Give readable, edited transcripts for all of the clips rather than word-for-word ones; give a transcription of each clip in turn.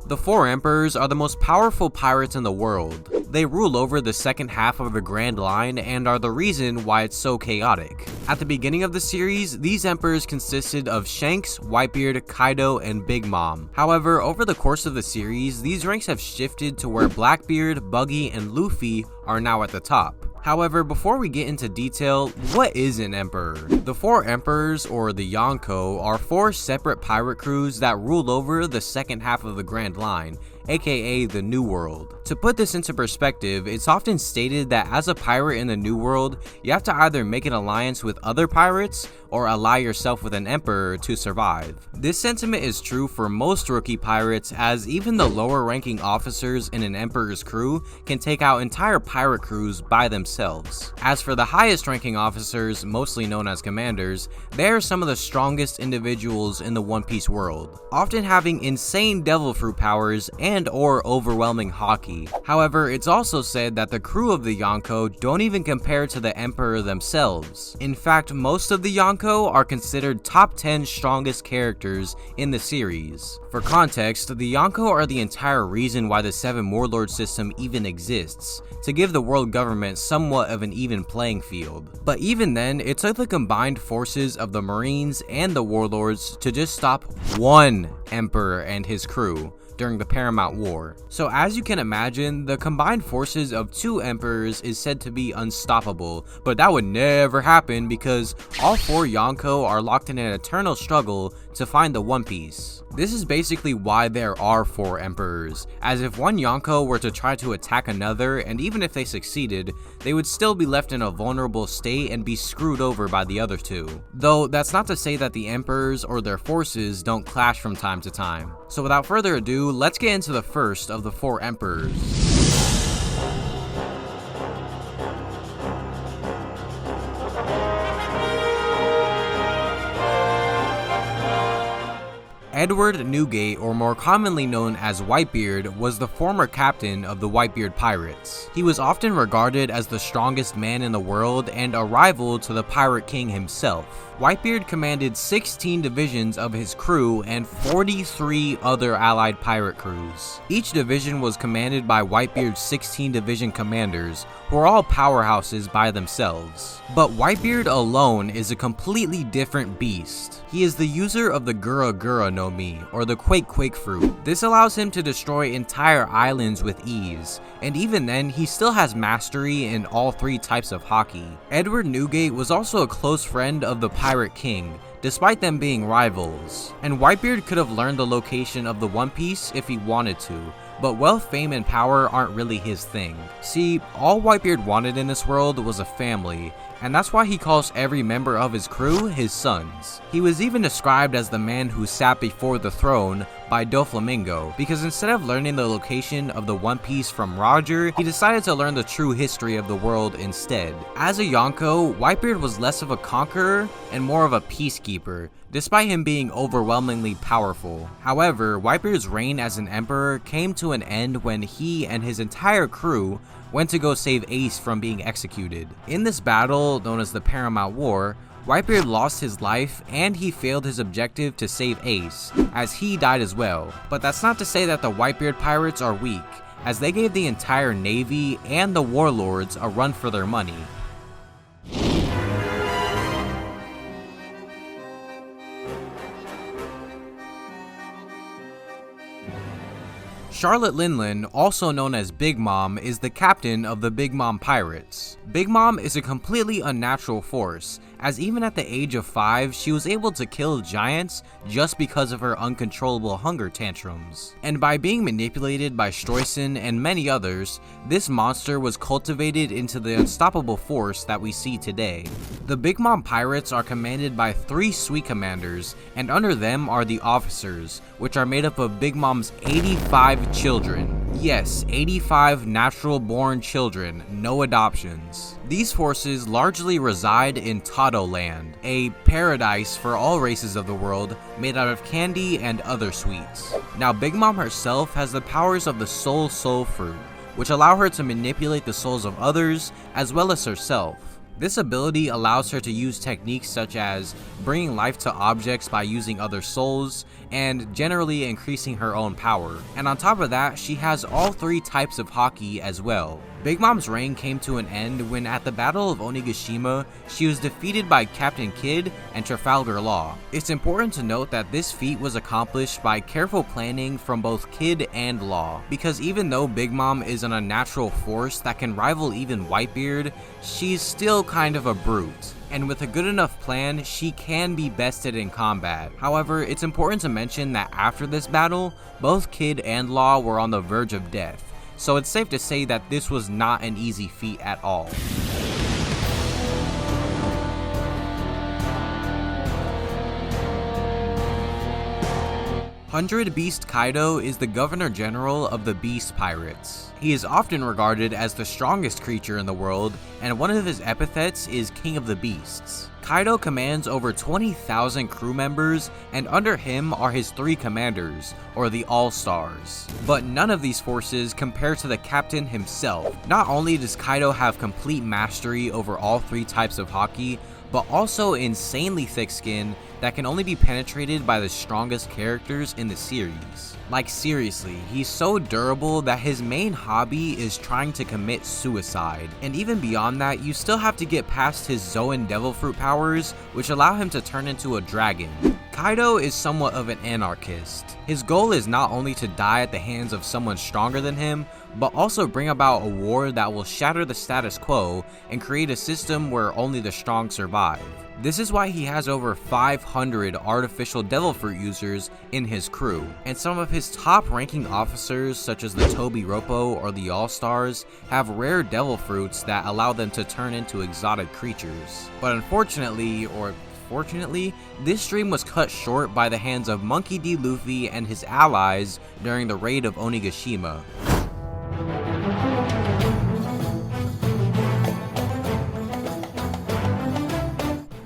The four emperors are the most powerful pirates in the world. They rule over the second half of the Grand Line and are the reason why it's so chaotic. At the beginning of the series, these emperors consisted of Shanks, Whitebeard, Kaido, and Big Mom. However, over the course of the series, these ranks have shifted to where Blackbeard, Buggy, and Luffy are now at the top. However, before we get into detail, what is an emperor? The four emperors, or the yonko, are four separate pirate crews that rule over the second half of the Grand Line, aka the New World. To put this into perspective, it's often stated that as a pirate in the New World, you have to either make an alliance with other pirates or ally yourself with an emperor to survive. This sentiment is true for most rookie pirates, as even the lower ranking officers in an emperor's crew can take out entire pirate crews by themselves. As for the highest ranking officers, mostly known as commanders, they are some of the strongest individuals in the One Piece world, often having insane devil fruit powers and or overwhelming haki. However, it's also said that the crew of the yonko don't even compare to the emperor themselves. In fact, most of the yonko are considered top 10 strongest characters in the series. For context, the yonko are the entire reason why the Seven Warlord system even exists, to give the world government somewhat of an even playing field. But even then, it took the combined forces of the Marines and the Warlords to just stop one emperor and his crew during the Paramount War. So as you can imagine, the combined forces of two emperors is said to be unstoppable, but that would never happen because all four yonko are locked in an eternal struggle to find the One Piece. This is basically why there are four emperors, as if one yonko were to try to attack another, and even if they succeeded, they would still be left in a vulnerable state and be screwed over by the other two. Though that's not to say that the emperors or their forces don't clash from time to time. So without further ado, let's get into the first of the four emperors. Edward Newgate, or more commonly known as Whitebeard, was the former captain of the Whitebeard Pirates. He was often regarded as the strongest man in the world and a rival to the Pirate King himself. Whitebeard commanded 16 divisions of his crew and 43 other allied pirate crews. Each division was commanded by Whitebeard's 16 division commanders, who are all powerhouses by themselves. But Whitebeard alone is a completely different beast. He is the user of the Gura Gura no Mi, or the Quake fruit. This allows him to destroy entire islands with ease, and even then, he still has mastery in all three types of haki. Edward Newgate was also a close friend of the Pirate King, despite them being rivals. And Whitebeard could have learned the location of the One Piece if he wanted to, but wealth, fame, and power aren't really his thing. See, all Whitebeard wanted in this world was a family, and that's why he calls every member of his crew his sons. He was even described as the man who sat before the throne by Doflamingo, because instead of learning the location of the One Piece from Roger, he decided to learn the true history of the world instead. As a yonko, Whitebeard was less of a conqueror and more of a peacekeeper, despite him being overwhelmingly powerful. However, Whitebeard's reign as an emperor came to an end when he and his entire crew went to go save Ace from being executed. In this battle, known as the Paramount War, Whitebeard lost his life and he failed his objective to save Ace, as he died as well. But that's not to say that the Whitebeard pirates are weak, as they gave the entire navy and the warlords a run for their money. Charlotte Linlin, also known as Big Mom, is the captain of the Big Mom Pirates. Big Mom is a completely unnatural force, as even at the age of 5, she was able to kill giants just because of her uncontrollable hunger tantrums. And by being manipulated by Streusen and many others, this monster was cultivated into the unstoppable force that we see today. The Big Mom Pirates are commanded by 3 sweet commanders, and under them are the officers, which are made up of Big Mom's 85 children. Yes, 85 natural-born children, no adoptions. These forces largely reside in Tado Land, a paradise for all races of the world, made out of candy and other sweets. Now, Big Mom herself has the powers of the Soul Fruit, which allow her to manipulate the souls of others as well as herself. This ability allows her to use techniques such as bringing life to objects by using other souls, and generally increasing her own power. And on top of that, she has all 3 types of haki as well. Big Mom's reign came to an end when at the Battle of Onigashima, she was defeated by Captain Kidd and Trafalgar Law. It's important to note that this feat was accomplished by careful planning from both Kidd and Law, because even though Big Mom is an unnatural force that can rival even Whitebeard, she's still kind of a brute. And with a good enough plan, she can be bested in combat. However, it's important to mention that after this battle, both Kidd and Law were on the verge of death. So it's safe to say that this was not an easy feat at all. 100 Beast Kaido is the Governor General of the Beast Pirates. He is often regarded as the strongest creature in the world, and one of his epithets is King of the Beasts. Kaido commands over 20,000 crew members, and under him are his 3 commanders, or the All-Stars. But none of these forces compare to the captain himself. Not only does Kaido have complete mastery over all 3 types of haki, but also insanely thick skin that can only be penetrated by the strongest characters in the series. Like seriously, he's so durable that his main hobby is trying to commit suicide. And even beyond that, you still have to get past his Zoan Devil Fruit powers, which allow him to turn into a dragon. Kaido is somewhat of an anarchist. His goal is not only to die at the hands of someone stronger than him, but also bring about a war that will shatter the status quo and create a system where only the strong survive. This is why he has over 500 artificial devil fruit users in his crew, and some of his top ranking officers such as the Toby Roppo or the All-Stars have rare devil fruits that allow them to turn into exotic creatures. But unfortunately, or fortunately, this dream was cut short by the hands of Monkey D. Luffy and his allies during the raid of Onigashima.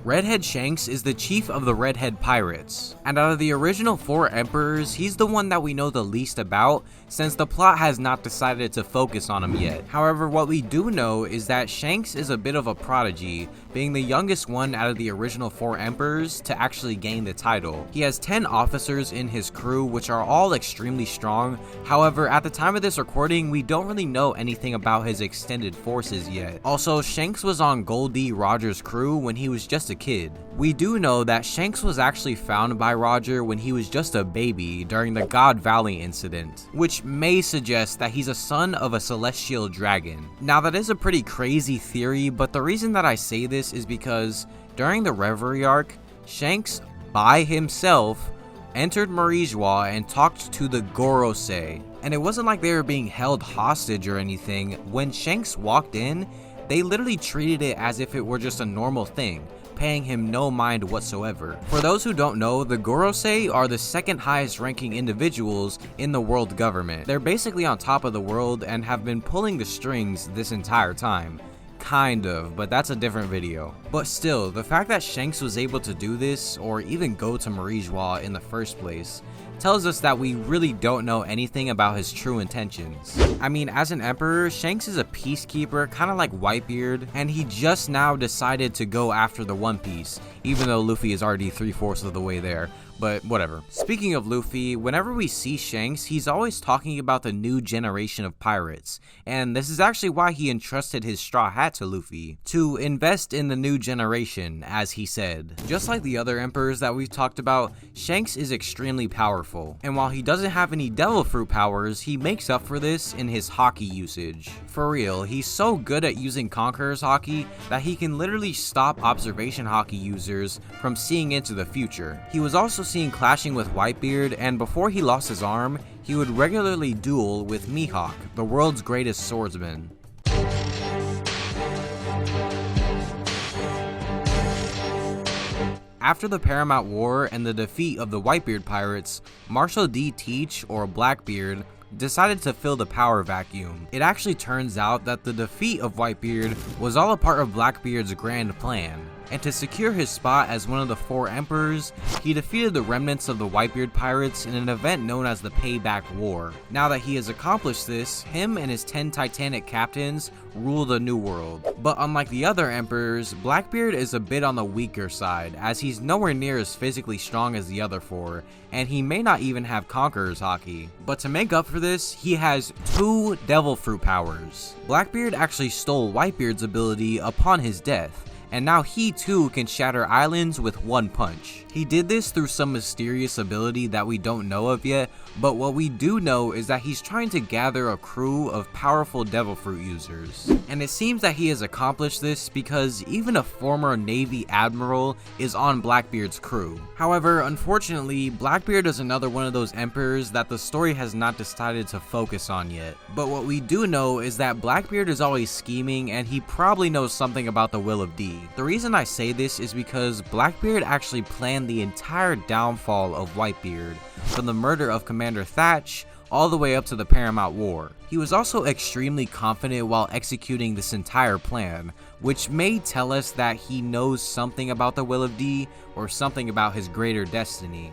Redhead Shanks is the chief of the Redhead Pirates, and out of the original 4 emperors, he's the one that we know the least about, since the plot has not decided to focus on him yet. However, what we do know is that Shanks is a bit of a prodigy, being the youngest one out of the original 4 emperors to actually gain the title. He has 10 officers in his crew, which are all extremely strong. However, at the time of this recording, we don't really know anything about his extended forces yet. Also, Shanks was on Goldie Roger's crew when he was just a kid. We do know that Shanks was actually found by Roger when he was just a baby during the God Valley incident, which may suggest that he's a son of a celestial dragon. Now that is a pretty crazy theory, but the reason that I say this is because during the Reverie arc, Shanks by himself entered Marijois and talked to the Gorosei, and it wasn't like they were being held hostage or anything. When Shanks walked in, they literally treated it as if it were just a normal thing, paying him no mind whatsoever. For those who don't know, the Gorosei are the 2nd highest ranking individuals in the world government. They're basically on top of the world and have been pulling the strings this entire time. Kind of, but that's a different video. But still, the fact that Shanks was able to do this, or even go to Marijois in the first place, tells us that we really don't know anything about his true intentions. I mean, as an emperor, Shanks is a peacekeeper, kind of like Whitebeard, and he just now decided to go after the One Piece, even though Luffy is already 3/4 of the way there. But whatever. Speaking of Luffy, whenever we see Shanks, he's always talking about the new generation of pirates, and this is actually why he entrusted his straw hat to Luffy, to invest in the new generation, as he said. Just like the other emperors that we've talked about, Shanks is extremely powerful, and while he doesn't have any devil fruit powers, he makes up for this in his haki usage. For real, he's so good at using Conqueror's haki that he can literally stop observation haki users from seeing into the future. He was also seen clashing with Whitebeard, and before he lost his arm, he would regularly duel with Mihawk, the world's greatest swordsman. After the Paramount War and the defeat of the Whitebeard pirates, Marshal D. Teach, or Blackbeard, decided to fill the power vacuum. It actually turns out that the defeat of Whitebeard was all a part of Blackbeard's grand plan. And to secure his spot as one of the 4 emperors, he defeated the remnants of the Whitebeard pirates in an event known as the Payback War. Now that he has accomplished this, him and his 10 Titanic captains rule the New World. But unlike the other emperors, Blackbeard is a bit on the weaker side, as he's nowhere near as physically strong as the other 4, and he may not even have Conqueror's Haki. But to make up for this, he has 2 Devil Fruit powers. Blackbeard actually stole Whitebeard's ability upon his death, and now he too can shatter islands with 1 punch. He did this through some mysterious ability that we don't know of yet, but what we do know is that he's trying to gather a crew of powerful Devil Fruit users. And it seems that he has accomplished this because even a former Navy admiral is on Blackbeard's crew. However, unfortunately, Blackbeard is another one of those emperors that the story has not decided to focus on yet. But what we do know is that Blackbeard is always scheming, and he probably knows something about the Will of D. The reason I say this is because Blackbeard actually planned the entire downfall of Whitebeard, from the murder of Commander Thatch all the way up to the Paramount War. He was also extremely confident while executing this entire plan, which may tell us that he knows something about the Will of D or something about his greater destiny.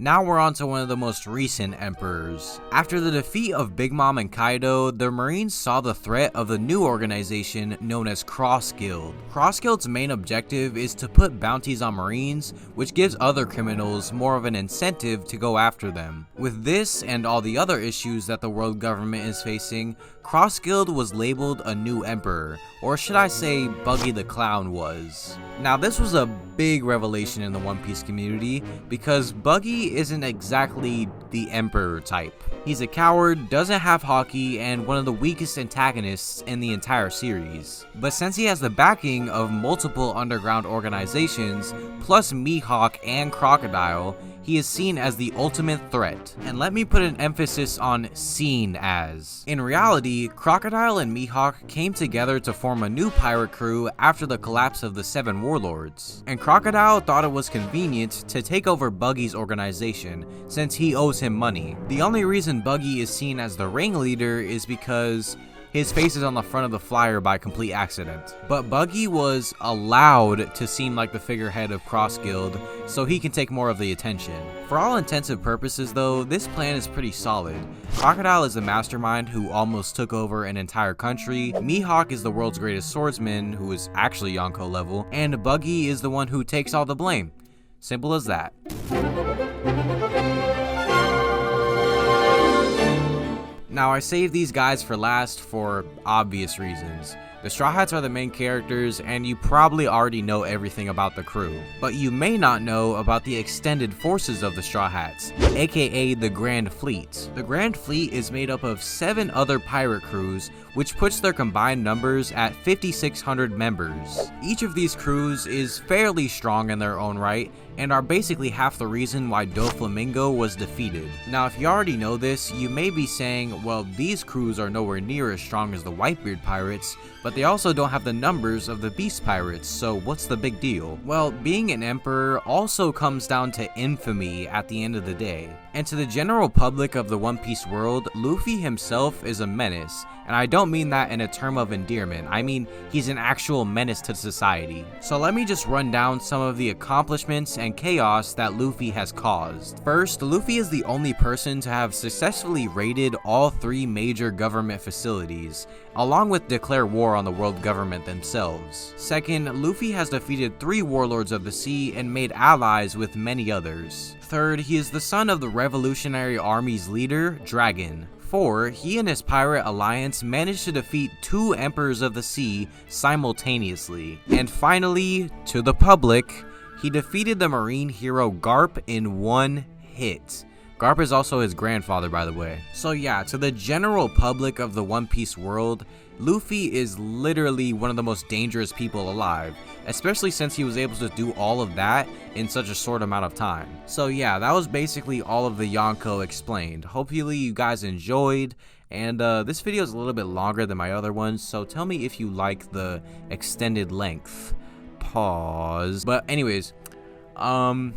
Now we're on to one of the most recent emperors. After the defeat of Big Mom and Kaido, the Marines saw the threat of the new organization known as Cross Guild. Cross Guild's main objective is to put bounties on Marines, which gives other criminals more of an incentive to go after them. With this and all the other issues that the world government is facing, Cross Guild was labeled a new emperor, or should I say Buggy the Clown was. Now this was a big revelation in the One Piece community, because Buggy isn't exactly the emperor type. He's a coward, doesn't have haki, and one of the weakest antagonists in the entire series. But since he has the backing of multiple underground organizations, plus Mihawk and Crocodile, he is seen as the ultimate threat. And let me put an emphasis on seen as. In reality, Crocodile and Mihawk came together to form a new pirate crew after the collapse of the 7 warlords. And Crocodile thought it was convenient to take over Buggy's organization, since he owes him money. The only reason Buggy is seen as the ringleader is because his face is on the front of the flyer by complete accident. But Buggy was allowed to seem like the figurehead of Cross Guild, so he can take more of the attention. For all intents and purposes though, this plan is pretty solid. Crocodile is the mastermind who almost took over an entire country, Mihawk is the world's greatest swordsman, who is actually Yonko level, and Buggy is the one who takes all the blame. Simple as that. Now I saved these guys for last for obvious reasons. The Straw Hats are the main characters, and you probably already know everything about the crew. But you may not know about the extended forces of the Straw Hats, aka the Grand Fleet. The Grand Fleet is made up of 7 other pirate crews, which puts their combined numbers at 5,600 members. Each of these crews is fairly strong in their own right, and are basically half the reason why Doflamingo was defeated. Now if you already know this, you may be saying, well, these crews are nowhere near as strong as the Whitebeard pirates, but they also don't have the numbers of the Beast pirates, so what's the big deal? Well, being an emperor also comes down to infamy at the end of the day. And to the general public of the One Piece world, Luffy himself is a menace, and I don't mean that in a term of endearment, I mean he's an actual menace to society. So let me just run down some of the accomplishments and chaos that Luffy has caused. First, Luffy is the only person to have successfully raided all 3 major government facilities, along with declare war on the world government themselves. Second, Luffy has defeated 3 warlords of the sea and made allies with many others. Third, he is the son of the Revolutionary Army's leader, Dragon. 4, he and his pirate alliance managed to defeat 2 Emperors of the Sea simultaneously. And finally, to the public, he defeated the marine hero Garp in 1 hit. Garp is also his grandfather, by the way. So yeah, to the general public of the One Piece world, Luffy is literally one of the most dangerous people alive, especially since he was able to do all of that in such a short amount of time. So yeah, that was basically all of the Yonko explained. Hopefully you guys enjoyed, And this video is a little bit longer than my other ones, so tell me if you like the extended length. Pause. But anyways, I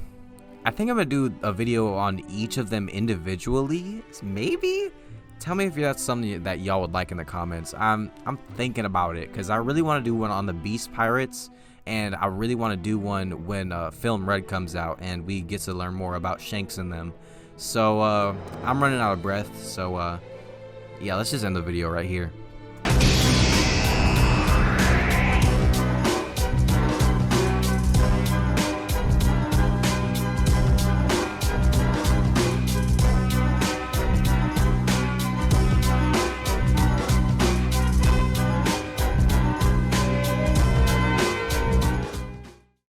think I'm gonna do a video on each of them individually, maybe? Tell me if that's something that y'all would like in the comments. I'm thinking about it, because I really want to do one on the Beast Pirates, and I really want to do one when Film Red comes out and we get to learn more about Shanks and them. So I'm running out of breath, so yeah, let's just end the video right here.